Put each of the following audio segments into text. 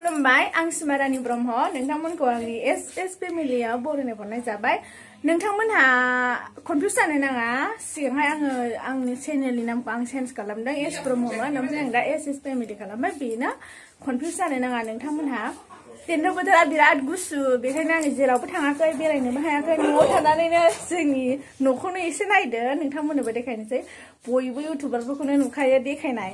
खुलुमबाय आं सिमारानि ब्रह्म नोंथांमोनखौ आंनि एस फेमिलियाव बरायनाय हरनाय जाबाय। नोंथांमोनहा कनफिउज जानो नाङा। सिगांहाय आंनि चेनेलनि नामखौ आं चेन्ज खालामदों एस ब्रह्ममोन, ओमफ्राय आं दा एस फेमिलि खालामबाय। बेनो कनफिउज जानो नाङा नोंथांमोनहा। दिनै बोथोरा बिराद गुसु, बेखायनो आं जेरावबो थाङाखै, बेरायनोबो हायाखै। न'आव थानानैनो जोंनि न'खौनो एसे नायदो, नोंथांमोननोबो देखायनोसै। बयबो इउटुबारफोरखौनो नुखायो देखायनाय,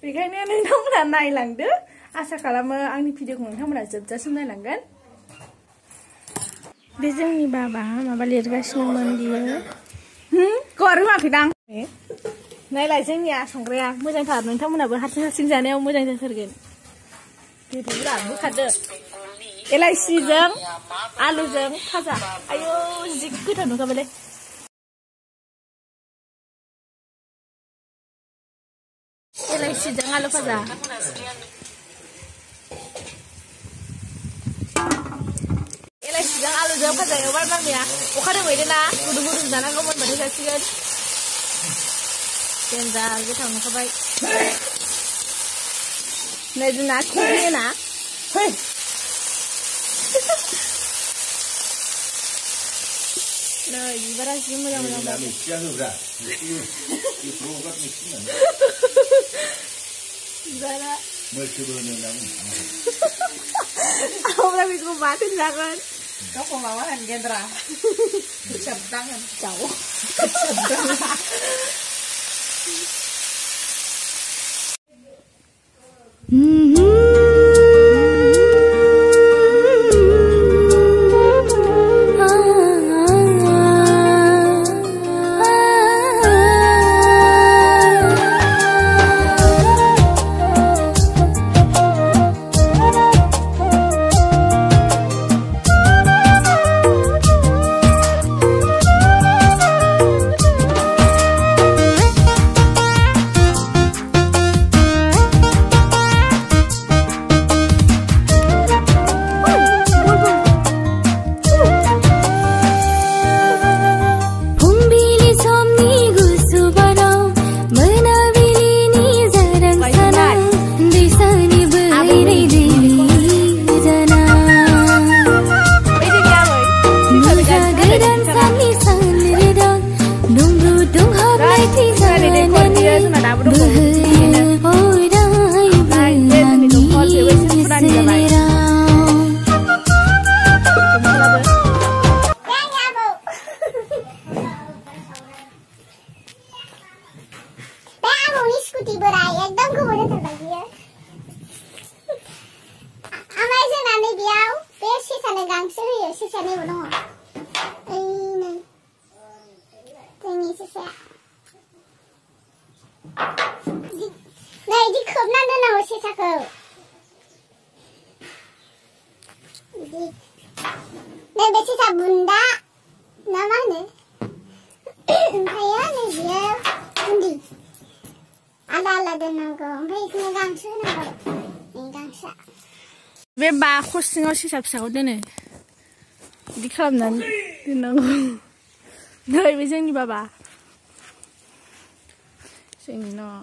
बेखायनो नोंथांमोनहा नायलांदो। आसा खालामो आंनि भिडिअखौ नोंथांमोना जोबजासिम नायलांगोन। बे जोंनि बाबा माबा लिरगासिनोमोन बियो। गाव रोङाखैदां। नायलाय जोंनिया संग्राया मोजांथार, नोंथांमोनाबो हारसिं जानायाव मोजां जाथारगोन। बेदरा बोखारदो। एलाइसिजों आलुजों भाजा। आयौ जि गोथाव नुखाबायलै। एलाइसिजों आलु भाजा। एलाइसिजों आलुजों भाजा एवबाय मामिया। अखा दोमैदोंना गुदुं गुदुं जानांगौ, मोनबाथाय जासिगोन। देन्जार गोथाव नुखाबाय। नै जोंना खुबैयोना। नै बिबारा जि मोजां मोजां बारदों। बिबारा Ahora mismo mati jangan. Kau mau lawan Gendra? Keceptangan jauh. Này đi khớp năn đơn nào xe xa khờ. Này bé xe xa bunda. Nó mà nè. Phải á này dìa bundi. Ala đơn nào gồm. Phải nó gang sữa nào gồm. Này gang sạ. Bé bà khuất sinh ở xe sạp sảo đây này. Đi khớp năn đơn nào gồm. Nơi với dân đi bà. Sinh nó